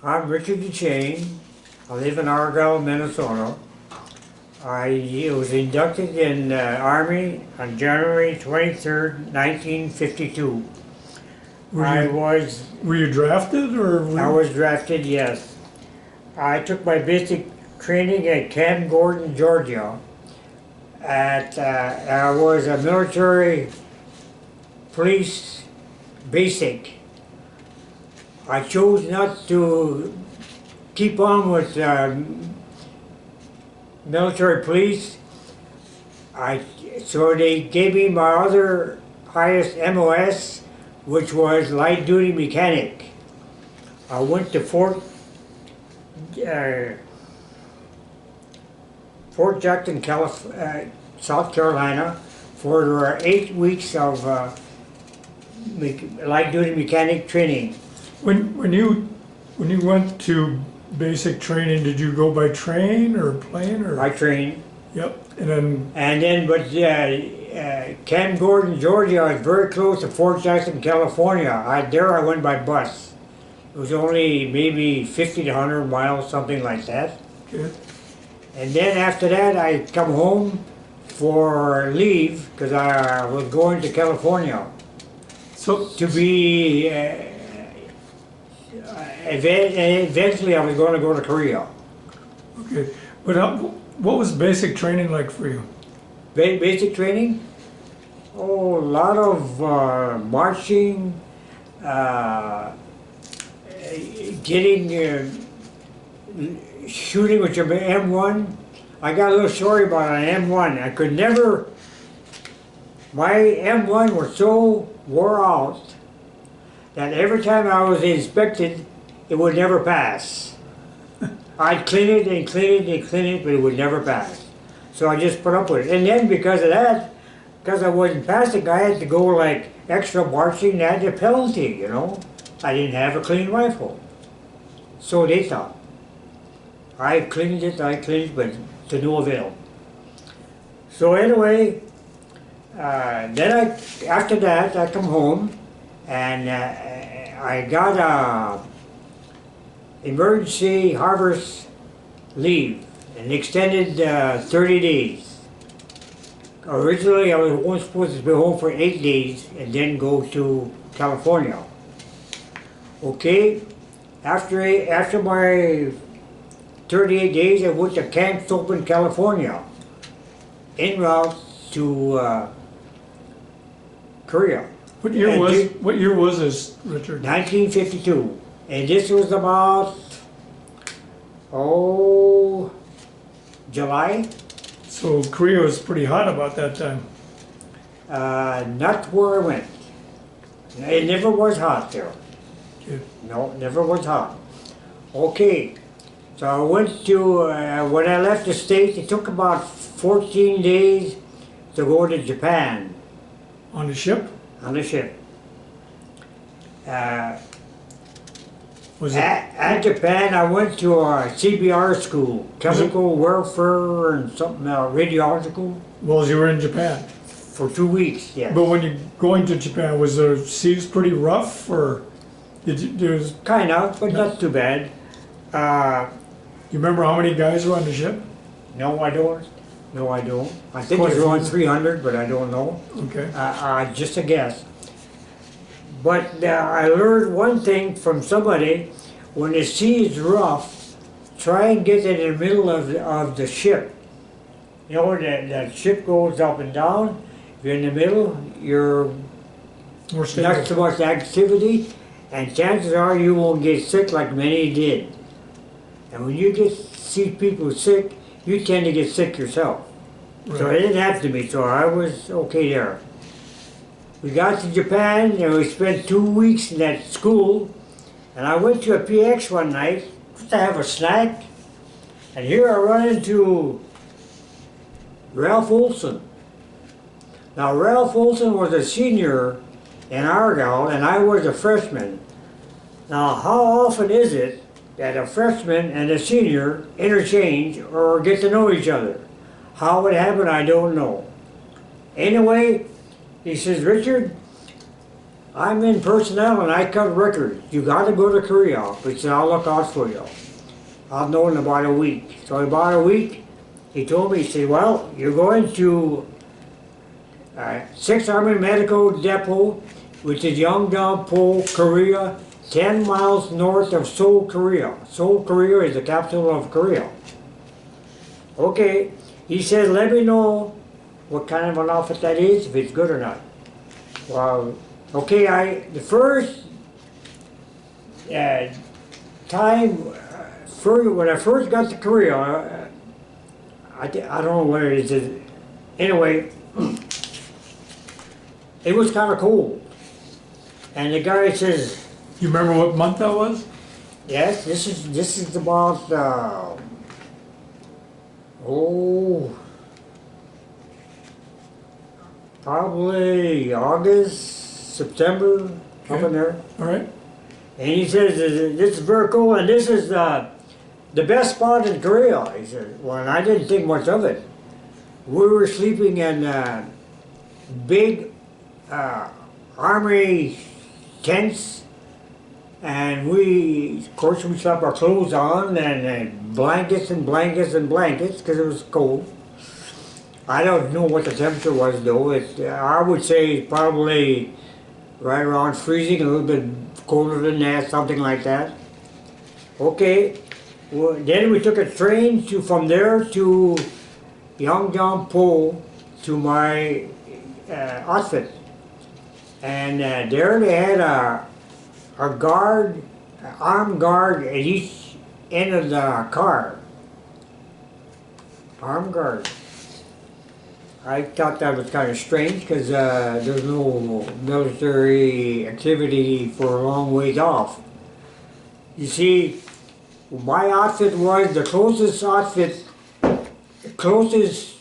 I'm Richard Deschene. I live in Argyle, Minnesota. I was inducted in the Army on January 23rd, 1952. Were you drafted or? I was drafted, yes. I took my basic training at Camp Gordon, Georgia. I was a military police basic. I chose not to keep on with military police. So they gave me my other highest MOS, which was light duty mechanic. I went to Fort Jackson, South Carolina for 8 weeks of light duty mechanic training. When you went to basic training, did you go by train or plane or? By train. Yep, and then. But Camp Gordon, Georgia is very close to Fort Jackson, California. There I went by bus. It was only maybe 50 to 100 miles, something like that. Okay. And then after that, I come home for leave because I was going to California. So to be. Eventually, I was going to go to Korea. Okay, but what was basic training like for you? Basic training? Oh, a lot of marching, shooting with your M1. I got a little story about an M1. I could never. My M1 was so wore out that every time I was inspected, it would never pass. I'd clean it and clean it and clean it, but it would never pass. So I just put up with it. And then because of that, because I wasn't passing, I had to go like extra marching, that's a penalty, you know. I didn't have a clean rifle. So they thought. I cleaned it, but to no avail. So anyway, after that, I come home and I got a emergency harvest leave, an extended 30 days. Originally, I was only supposed to be home for 8 days and then go to California. Okay, after my 38 days, I went to Camp Topin, California, en route to Korea. What year was this, Richard? 1952, and this was about July. So Korea was pretty hot about that time. Not where I went. It never was hot there. Okay. No, never was hot. Okay, so I went to when I left the state. It took about 14 days to go to Japan. On the ship? On the ship. Was it? At Japan, I went to a CBR school, chemical warfare and something radiological, Well, as you were in Japan. for 2 weeks. Yes. But when you going to Japan, was the seas pretty rough, or there's? Kind of, but not too bad. You remember how many guys were on the ship? No, I don't. No, I don't. I think it's around 300, but I don't know. Okay. Just a guess. But I learned one thing from somebody: when the sea is rough, try and get in the middle of the ship. You know, the ship goes up and down. If you're in the middle, you're More stable. not so much activity, and chances are you won't get sick like many did. And when you see people sick, you tend to get sick yourself. So it Right. didn't have to be, so I was okay there. We got to Japan and we spent 2 weeks in that school, and I went to a PX one night just to have a snack, and here I run into Ralph Olson. Now Ralph Olson was a senior in Argyle and I was a freshman. Now how often is it that a freshman and a senior interchange or get to know each other? How it happened, I don't know. Anyway, he says, Richard, I'm in personnel and I cut records. You gotta go to Korea. He said, I'll look out for you. I'll know in about a week. So about a week, he told me, he said, well, you're going to 6th Army Medical Depot, which is Yeongdeung-po, Korea, 10 miles north of Seoul, Korea. Seoul, Korea is the capital of Korea. Okay, he said, let me know what kind of an outfit that is, if it's good or not. Well, okay, the first time, when I first got to Korea, I don't know where it is. Anyway, it was kind of cold. And the guy says, You remember what month that was? yes, this is about, probably August, September, up Okay. in there. All right. And he says, this is very cool, and this is the best spot in Korea. He said, well, and I didn't think much of it. We were sleeping in big army tents, and of course, we slept our clothes on, and blankets and blankets and blankets, because it was cold. I don't know what the temperature was, though. I would say probably right around freezing, a little bit colder than that, something like that. Okay, well, then we took a train from there to Yeongdeung-po to my outfit. And there they had a guard, armed guard at each end of the car. Armed guard. I thought that was kind of strange because there's no military activity for a long ways off. You see, my outfit was the closest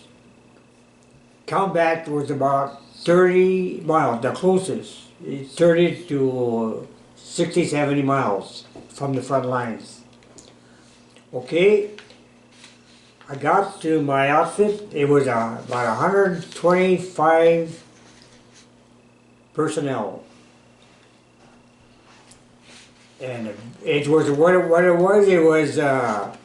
combat was about 30 miles, the closest. It's 30 to 60, 70 miles from the front lines. Okay. I got to my outfit, it was about 125 personnel. And it was what it was a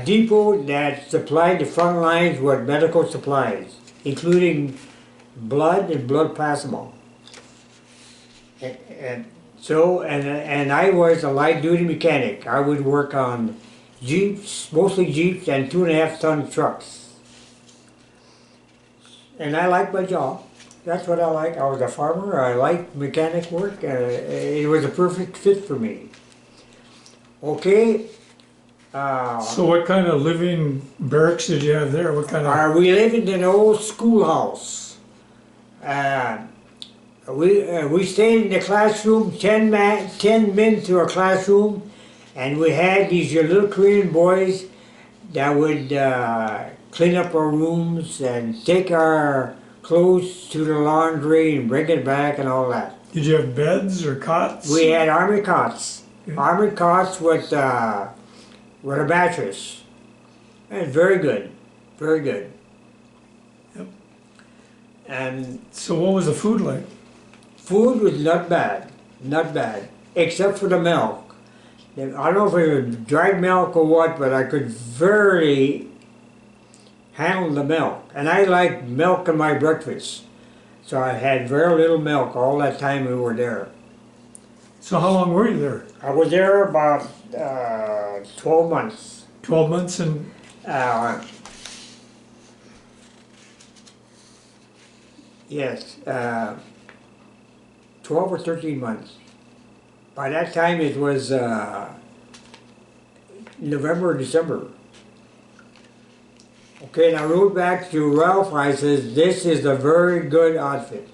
depot that supplied the front lines with medical supplies, including blood and blood plasma. And I was a light duty mechanic. I would work on Jeeps, mostly Jeeps and 2.5-ton trucks. And I liked my job. That's what I like. I was a farmer. I liked mechanic work. It was a perfect fit for me. Okay. So what kind of living barracks did you have there? What kind of? We lived in an old schoolhouse. We stayed in the classroom, 10 men to a classroom. And we had these little Korean boys that would clean up our rooms and take our clothes to the laundry and bring it back and all that. Did you have beds or cots? We had army cots. Okay. Army cots with a mattress. And very good. Very good. Yep. And So what was the food like? food was not bad. Not bad. Except for the milk. I don't know if it was dried milk or what, but I could very handle the milk. And I like milk in my breakfast. So I had very little milk all that time we were there. So how long were you there? I was there about 12 months. 12 months and Yes, 12 or 13 months. By that time it was November or December. Okay, and I wrote back to Ralph, I says, this is a very good outfit.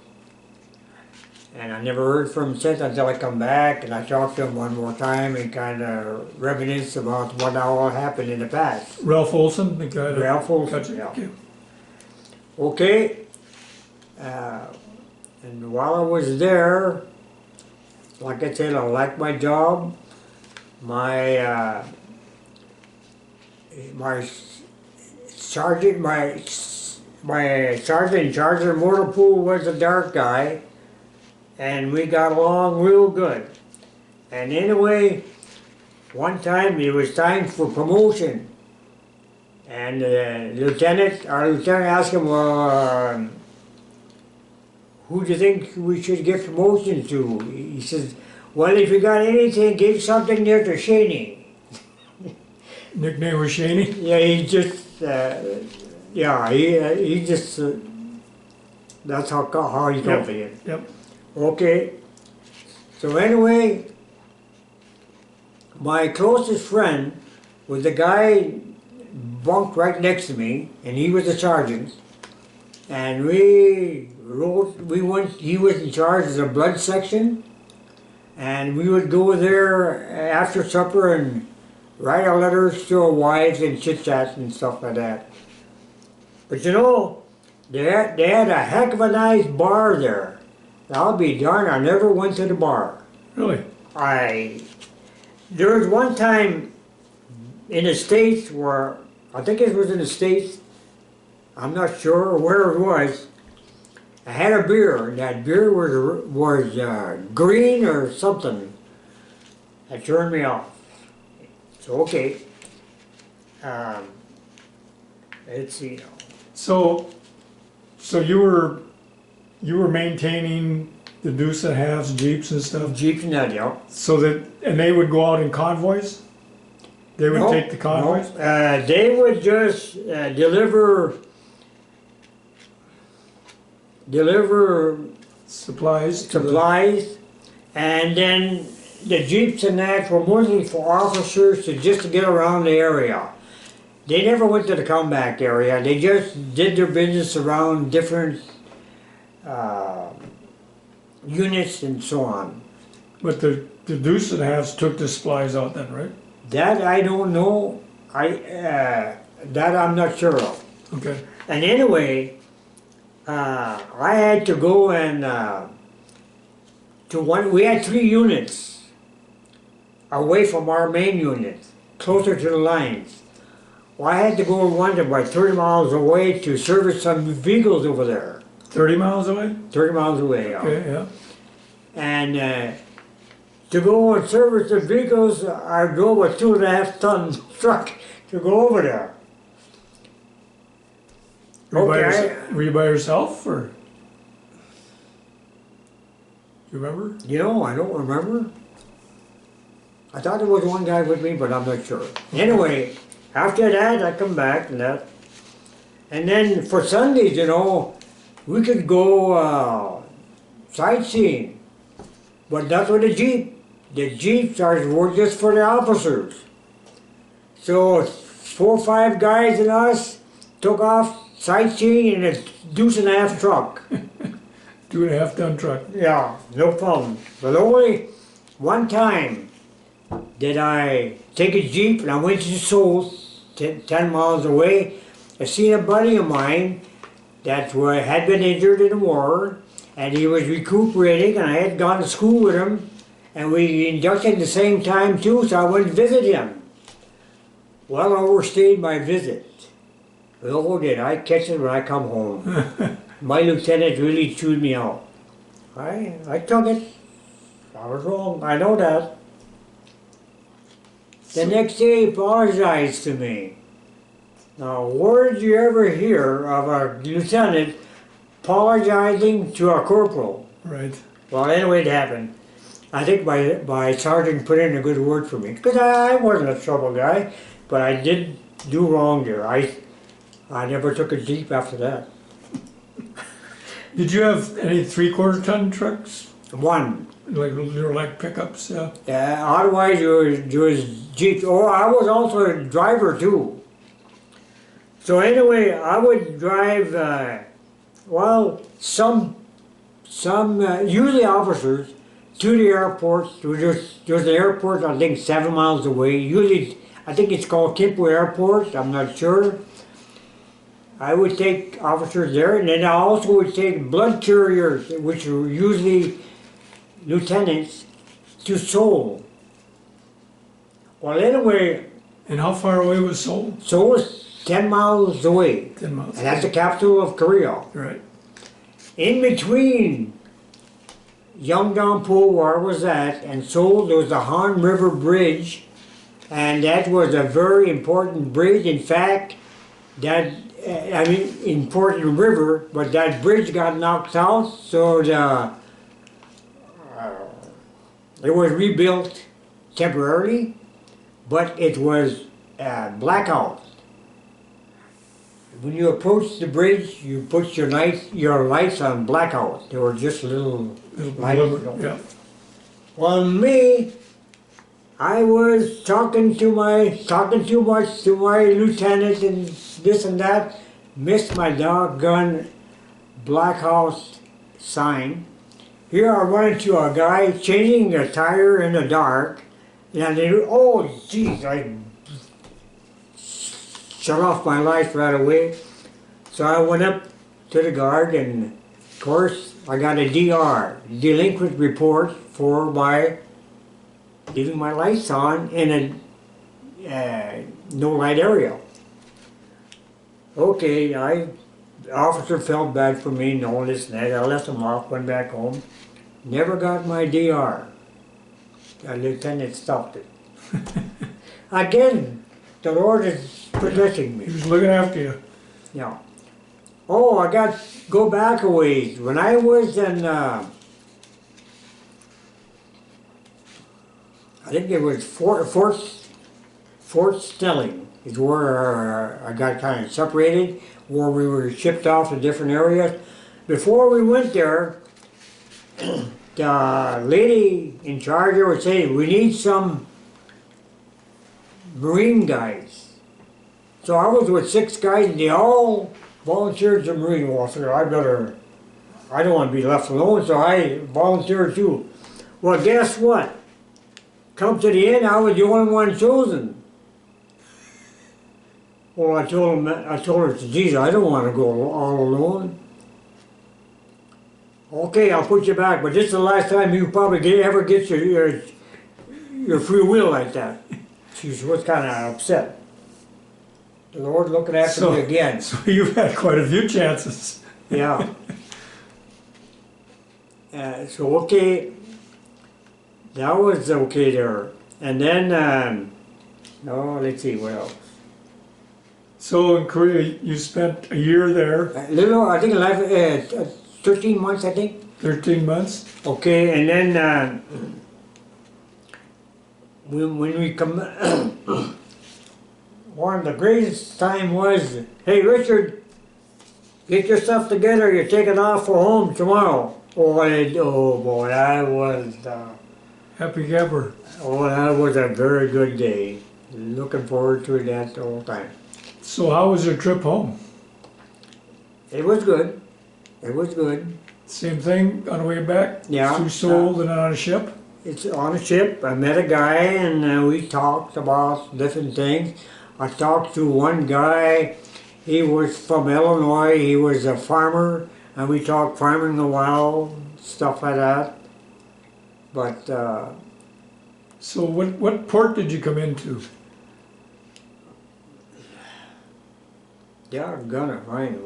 And I never heard from him since until I come back and I talked to him one more time and kind of reminisce about what all happened in the past. Ralph Olson, the guy that Ralph Olson, cut you? yeah. Okay. Okay, and while I was there, like I said, I liked my job. My sergeant, my sergeant in charge of the motor pool was a dark guy, and we got along real good. And anyway, one time it was time for promotion, and our lieutenant asked him, well, who do you think we should give promotion to? He says, well, if you got anything, give something there to Deschene. Nickname was Shaney? Yeah, he just, he just, that's how he told me it. Yep. Okay, so anyway, my closest friend was the guy bunked right next to me, and he was a sergeant. And he was in charge of the blood section, and we would go there after supper and write our letters to our wives and chit-chat and stuff like that. But you know, they had a heck of a nice bar there. I'll be darned, I never went to the bar. Really? There was one time in the States where, I think it was in the States, I'm not sure where it was, I had a beer, and that beer was green or something. That turned me off. So, okay. Let's see now. So you were maintaining the deuce and halves, jeeps and stuff? Jeeps and that, yeah. So that, and they would go out in convoys? They would take the convoys? No, they would just deliver Supplies? and then the jeeps and that were mostly for officers just to get around the area. They never went to the comeback area. They just did their business around different units and so on. But the deuce and halves took the supplies out then, right? That I don't know. That I'm not sure of. Okay. And anyway, I had to go and we had 3 units away from our main unit, closer to the lines. Well, I had to go to one about 30 miles away to service some vehicles over there. 30 miles away? 30 miles away, yeah. Okay, yeah. And to go and service the vehicles, I drove a 2.5 ton truck to go over there. Were you by yourself, or? You remember? You know, I don't remember. I thought there was one guy with me, but I'm not sure. Anyway, after that, I come back and that. And then for Sundays, you know, we could go sightseeing. But not with a Jeep. The Jeeps were just for the officers. So 4 or 5 guys and us took off sightseeing in a 2.5 truck. 2.5 ton truck. Yeah, no problem. But only one time did I take a Jeep and I went to the South, 10 miles away. I seen a buddy of mine that had been injured in the war, and he was recuperating, and I had gone to school with him, and we inducted at the same time too, so I went to visit him. Well, I overstayed my visit. Oh, did I catch it when I come home. My lieutenant really chewed me out. I took it. I was wrong, I know that. The next day he apologized to me. Now, where did you ever hear of a lieutenant apologizing to a corporal? Right. Well, anyway, it happened. I think my sergeant put in a good word for me, because I wasn't a trouble guy, but I did do wrong there. I never took a Jeep after that. Did you have any 3/4 ton trucks? One. Like pickups, yeah? Otherwise, there was Jeeps. Oh, I was also a driver too. So anyway, I would drive, usually officers, to the airports. There's an airport, I think, 7 miles away. Usually, I think it's called Kimpo Airport, I'm not sure. I would take officers there, and then I also would take blood carriers, which were usually lieutenants, to Seoul. Well, anyway... And how far away was Seoul? Seoul is 10 miles away. 10 miles. And that's the capital of Korea. Right. In between, young down pool where I was at, and so there was the Han River Bridge, and that was a very important bridge. In fact, that important river, but that bridge got knocked out, so it was rebuilt temporarily, but it was blackout. When you approach the bridge, you put your lights on blackout. They were just little lights. Yeah. Well, me, I was talking too much to my lieutenant and this and that. Missed my doggone black house sign. Here I run into a guy changing a tire in the dark, and oh geez, I shut off my lights right away. So I went up to the guard, and of course I got a DR, delinquent report, for my leaving my lights on in a no light area. Okay, the officer felt bad for me, no this and that. I left him off, went back home. Never got my DR. The lieutenant stopped it. Again, the Lord is protecting me. He was looking after you. Yeah. Oh, go back a ways. When I was in, I think it was Fort Stelling is where I got kind of separated, where we were shipped off to different areas. Before we went there, the lady in charge there would say, we need some Marine guys. So I was with 6 guys, and they all volunteered as a Marine officer. I don't want to be left alone, so I volunteered too. Well, guess what? Come to the end, I was the only one chosen. Well, I told her, geez, I don't want to go all alone. Okay, I'll put you back, but this is the last time you probably ever get your free will like that. She was kind of upset. The Lord looking after me again. So you've had quite a few chances. Yeah. So okay, that was okay there. And then, let's see, what else? So in Korea, you spent a year there. I think 13 months, I think. 13 months. Okay, and then when we come, one of the greatest time was, hey Richard, get your stuff together, you're taking off for home tomorrow. Oh boy, that was Happy camper. oh, that was a very good day. Looking forward to that the whole time. So how was your trip home? It was good. It was good. Same thing on the way back? Yeah. Through Seoul and on a ship? It's on a ship. I met a guy, and we talked about different things. I talked to one guy. He was from Illinois. He was a farmer, and we talked farming a while, stuff like that. But so what port did you come into? yeah, gonna find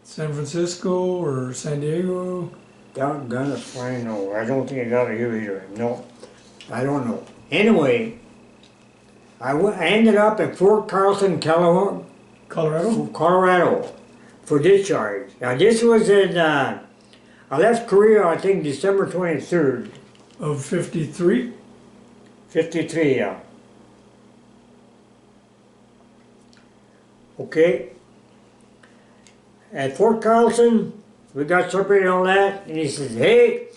San Francisco or San Diego? Doggone if I know. I don't think I got it here either. No, I don't know. Anyway, I ended up at Fort Carlson, Colorado for discharge. Now this was in, I left Korea, I think, December 23rd. Of 53? 53, yeah. Okay. At Fort Carlson, we got separated and all that, and he says, hey,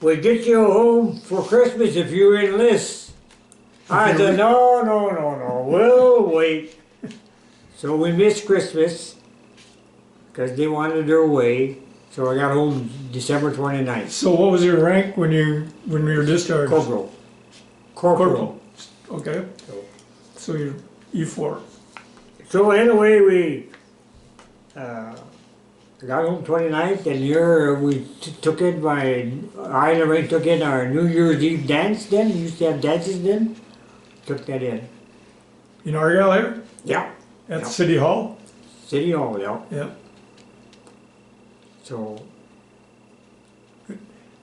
we'll get you home for Christmas if you enlist. I said, no, we'll wait. So we missed Christmas, because they wanted their way, so I got home December 29th. So what was your rank when you were discharged? Corporal. Okay. So you're E4. So anyway, we got home 29th, and here we took it I and Lorraine took in our New Year's Eve dance then. We used to have dances then. Took that in. In Argyle here? Yeah. At Yeah. City Hall? City Hall, yeah. Yeah. So,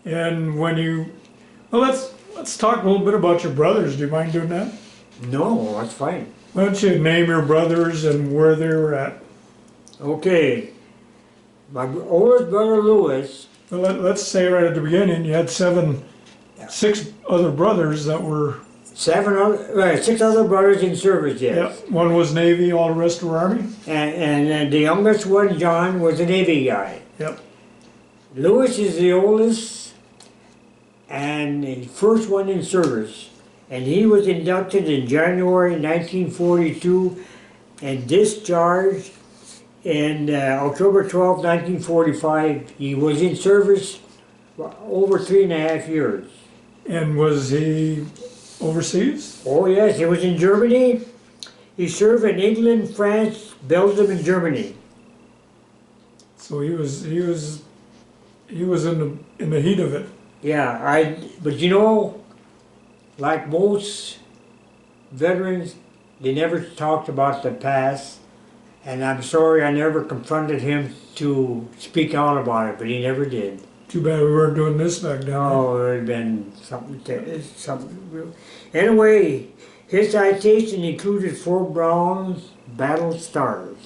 And when you, well, let's talk a little bit about your brothers. Do you mind doing that? No, that's fine. Why don't you name your brothers and where they were at? Okay. My oldest brother Louis, Well, let's say right at the beginning, you had six other brothers that were, 6 other brothers in service, yes. yep, one was Navy, all the rest were Army. And the youngest one, John, was a Navy guy. Yep. Louis is the oldest and the first one in service. And he was inducted in January 1942 and discharged in October 12, 1945. He was in service for over 3.5 years. And was he overseas? Oh yes, he was in Germany. He served in England, France, Belgium, and Germany. So he was in the heat of it. Yeah, but you know, like most veterans, they never talked about the past, and I'm sorry I never confronted him to speak out about it, but he never did. Too bad we weren't doing this back then. Oh, it would have been something real. Anyway, his citation included 4 bronze battle stars.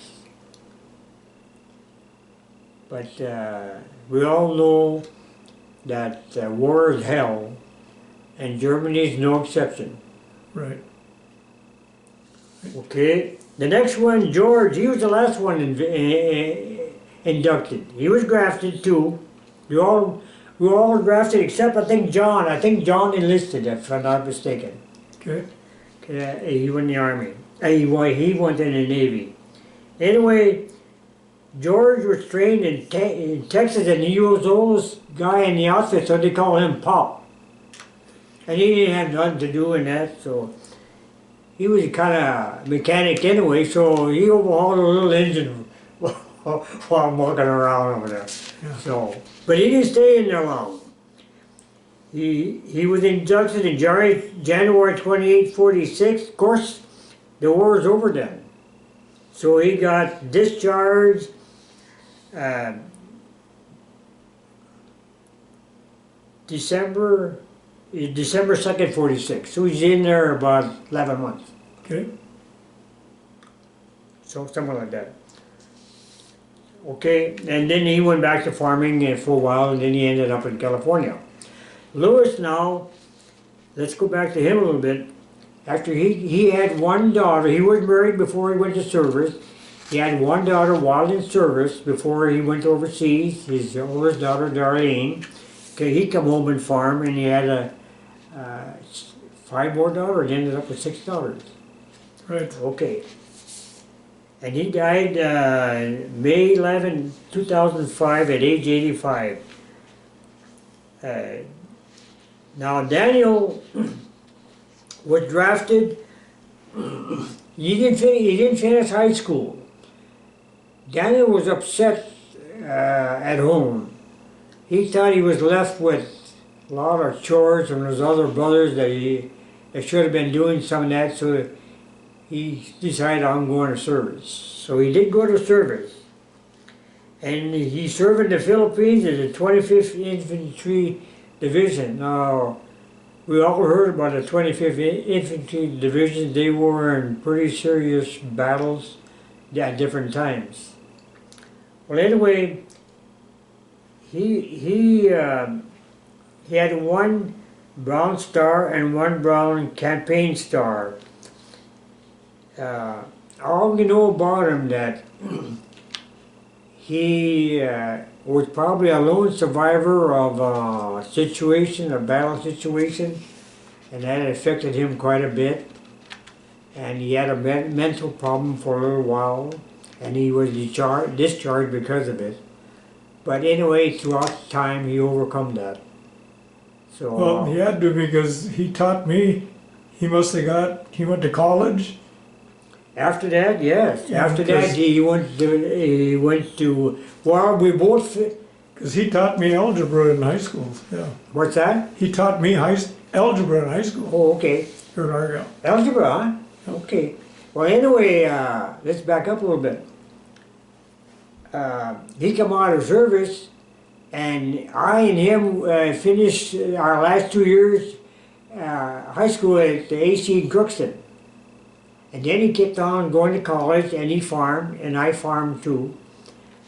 But we all know that war is hell, and Germany is no exception. Right. Okay, the next one, George, he was the last one inducted. He was drafted too. We were all drafted except I think John. I think John enlisted, if I'm not mistaken. Okay. He went in the Army. He went in the Navy. Anyway, George was trained in Texas, and he was the oldest guy in the outfit, so they call him Pop. And he didn't have nothing to do in that, so he was kind of mechanic anyway, so he overhauled a little engine while I'm walking around over there. Yeah. So, but he didn't stay in there long. He was inducted in January 28, 46. Of course, the war was over then. So he got discharged December 2nd, 46. So he's in there about 11 months. Okay. So something like that. Okay, and then he went back to farming for a while, and then he ended up in California. Louis now, let's go back to him a little bit. After he had one daughter, he was married before he went to service. He had one daughter while in service before he went overseas, his oldest daughter, Darlene. Okay, he come home and farm, and he had 5 more daughters. He ended up with 6 daughters. Right. Okay. And he died May 11, 2005 at age 85. Now Daniel was drafted. He didn't finish high school. Daniel was upset at home. He thought he was left with a lot of chores from his other brothers that should have been doing some of that, so he decided, I'm going to service. So he did go to service. And he served in the Philippines at the 25th Infantry Division. Now, we all heard about the 25th Infantry Division. They were in pretty serious battles at different times. Well, anyway, he had 1 Brown Star and 1 Brown Campaign Star. All we know about him that he was probably a lone survivor of a battle situation, and that affected him quite a bit. And he had a mental problem for a little while, and he was discharged because of it. But anyway, throughout the time, he overcome that. So, Well, he had to, because he taught me. He went to college. after that, yes. Yeah, After that, he went to. Well, we both. Because he taught me algebra in high school. Yeah. What's that? He taught me algebra in high school Oh, okay. here in Argyle. Algebra, huh? Okay. Well, anyway, let's back up a little bit. He come out of service, And I and him finished our last 2 years high school at the AC in Crookston. And then he kept on going to college, and he farmed, and I farmed too.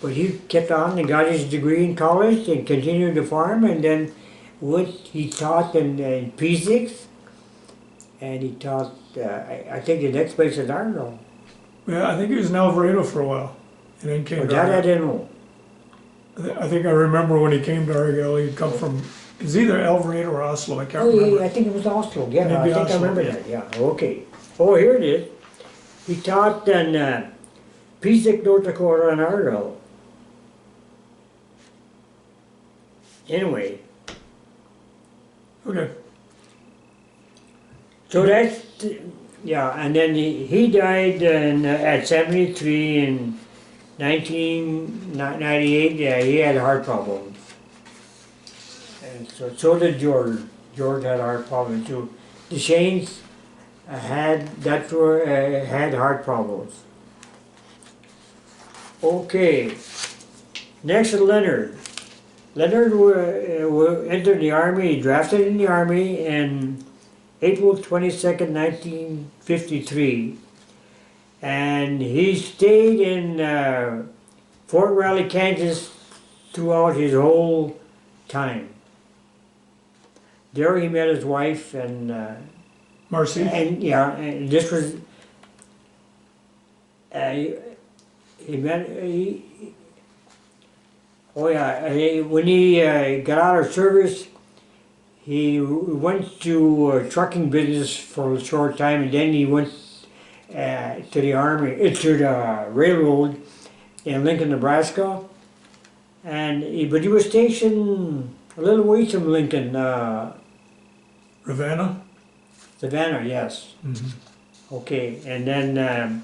But he kept on and got his degree in college and continued to farm, and then he taught in P6, and he taught, I think the next place is Arnold. Yeah, I think he was in Alvarado for a while, and then came But to that I Argyle. didn't know. I think I remember when he came to Argyle, he'd come from, it's either Alvarado or Oslo, I can't Oh, yeah, remember. I think it was Oslo, yeah, Maybe I think I Oslo, remember yeah. that, yeah, okay. Oh, here it is. He taught in P6, North Dakota and Arnold. Anyway, Okay, so that's, yeah, and then he died at 73 in 1998. Yeah, he had heart problems. And so did George. George had heart problems too. Deshane's had heart problems. Okay, next is Leonard. Leonard entered the Army, he drafted in the Army in April 22nd, 1953. And he stayed in Fort Riley, Kansas throughout his whole time. There he met his wife and Marcy, yeah, and this was, when he got out of service, he went to trucking business for a short time, and then he went to the Army, to the railroad in Lincoln, Nebraska. But he was stationed a little ways from Lincoln, Ravenna. Savannah, yes. Mhm. Okay, and then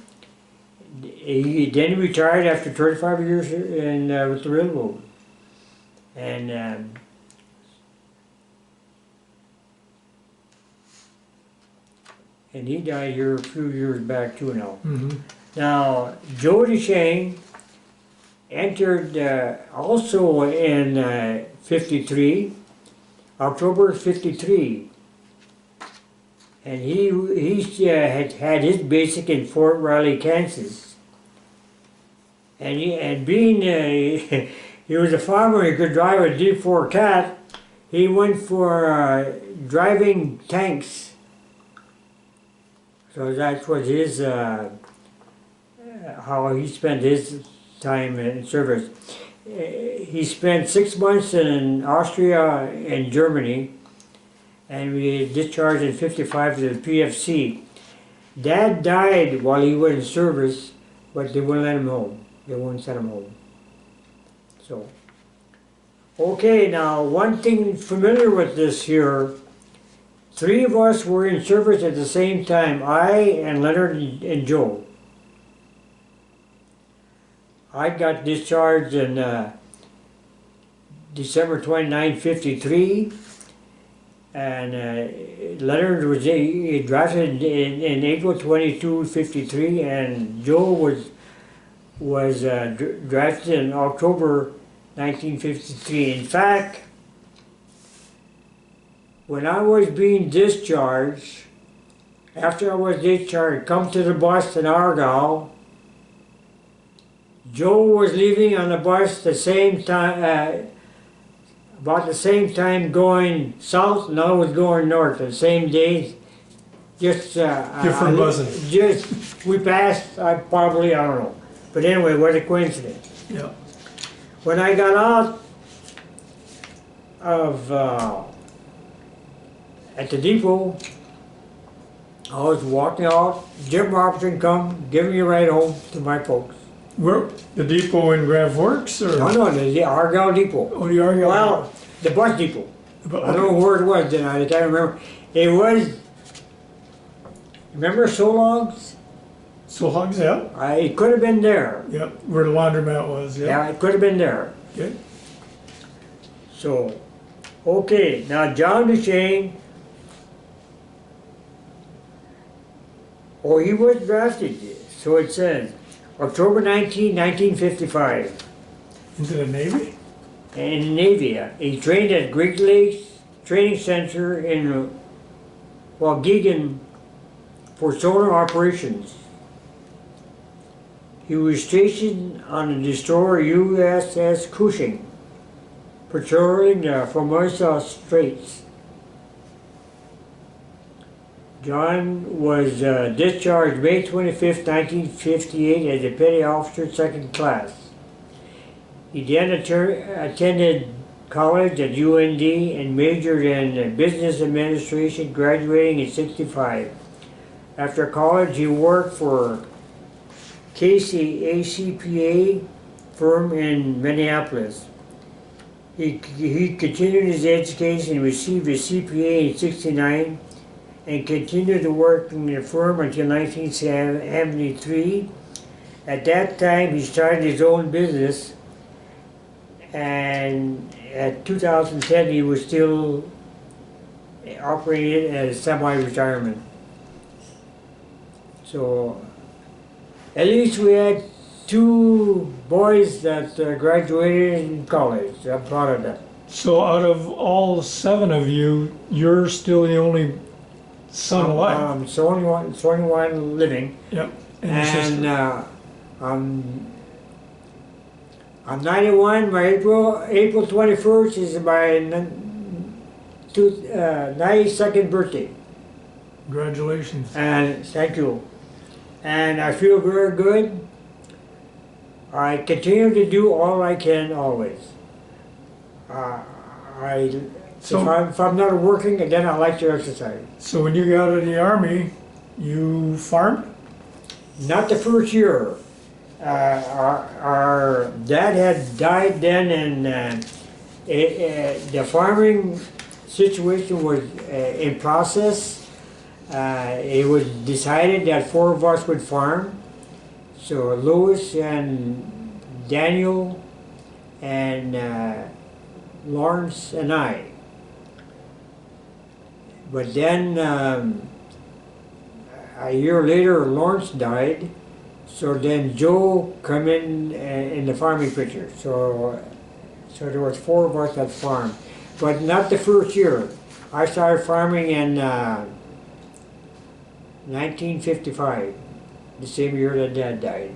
he retired after 35 years with the railroad. And he died here a few years back too now. Mhm. Now, Joe Deschene entered also in 53, October 53. And he had his basic in Fort Riley, Kansas. And being he was a farmer, he could drive a D4 Cat. He went for driving tanks. So that was his how he spent his time in service. He spent 6 months in Austria and Germany, and we discharged in 55 to the PFC. Dad died while he was in service, but they wouldn't let him home. They wouldn't send him home. So, okay, now one thing familiar with this here, 3 of us were in service at the same time, I and Leonard and Joe. I got discharged in December 29, 53. And Leonard was drafted in April 22, 53, and Joe was drafted in October 1953. In fact, when I was being discharged, after I was discharged, come to the bus in Argyle, Joe was leaving on the bus the same time. About the same time going south, and I was going north, the same days, just... Different buses. Just, we passed, I don't know. But anyway, what a coincidence. Yeah. When I got out of, at the depot, I was walking out, Jim Robertson come, give me a ride home to my folks. Where, the depot in Grand Forks, or? No, the Argyle Depot. Oh, the Argyle. Well, the bus depot. But, I don't know where it was then, I can't remember. It was, remember Sologs? So Hogs, yeah? It could have been there. Yep, where the laundromat was, yeah. Yeah, it could have been there. Okay. So, okay, now John Deschene, he was drafted, so it says, October 19, 1955. Into the Navy? in the Navy. He trained at Great Lakes Training Center in Waukegan for sonar operations. He was stationed on the destroyer USS Cushing, patrolling the Formosa Straits. John was discharged May 25, 1958 as a petty officer, second class. He then attended college at UND and majored in business administration, graduating in '65. After college, he worked for Casey, a CPA firm in Minneapolis. He continued his education and received a CPA in '69 and continued to work in the firm until 1973. At that time, he started his own business, and at 2010, he was still operating as semi-retirement. So, at least we had 2 boys that graduated in college. I'm proud of that. So out of all 7 of you, you're still the only son alive? It's only one living. Yep. And your sister? I'm 91. My April 21st is my 92nd birthday. Congratulations. And thank you. And I feel very good. I continue to do all I can always. If I'm not working, then I like to exercise. So when you got out of the Army, you farmed? Not the first year. Our dad had died then, and the farming situation was in process. It was decided that 4 of us would farm. So Louis and Daniel and Lawrence and I. But then a year later, Lawrence died. So then Joe come in the farming picture. So there was 4 of us that farmed, but not the first year. I started farming in 1955, the same year that Dad died.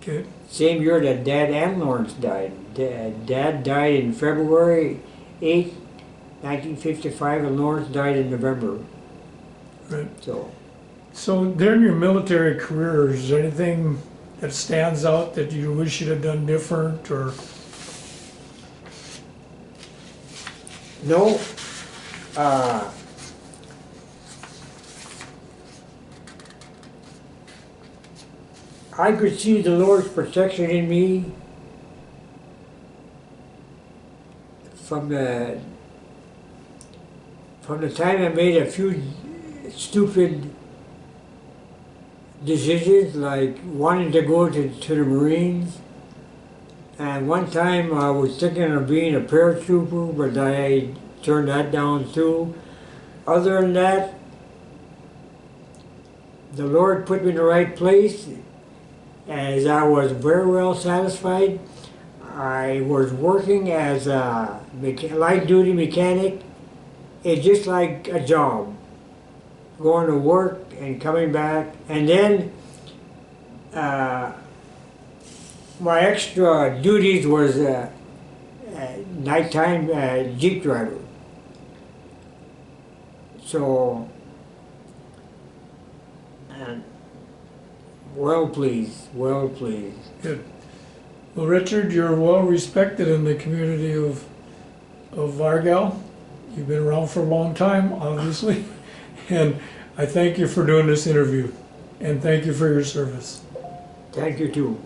Okay. Same year that Dad and Lawrence died. Dad died in February 8, 1955, and Lawrence died in November. Right. So during your military career, is there anything that stands out that you wish you'd have done different, or? no. I could see the Lord's protection in me from the time I made a few stupid decisions, like wanting to go to the Marines. And one time I was thinking of being a paratrooper, but I turned that down too. Other than that, the Lord put me in the right place, as I was very well satisfied. I was working as a light-duty mechanic. It's just like a job, going to work and coming back. And then my extra duties was nighttime Jeep driver. So, well pleased. Good. Well, Richard, you're well respected in the community of Vargal. You've been around for a long time, obviously, and I thank you for doing this interview, and thank you for your service. Thank you too.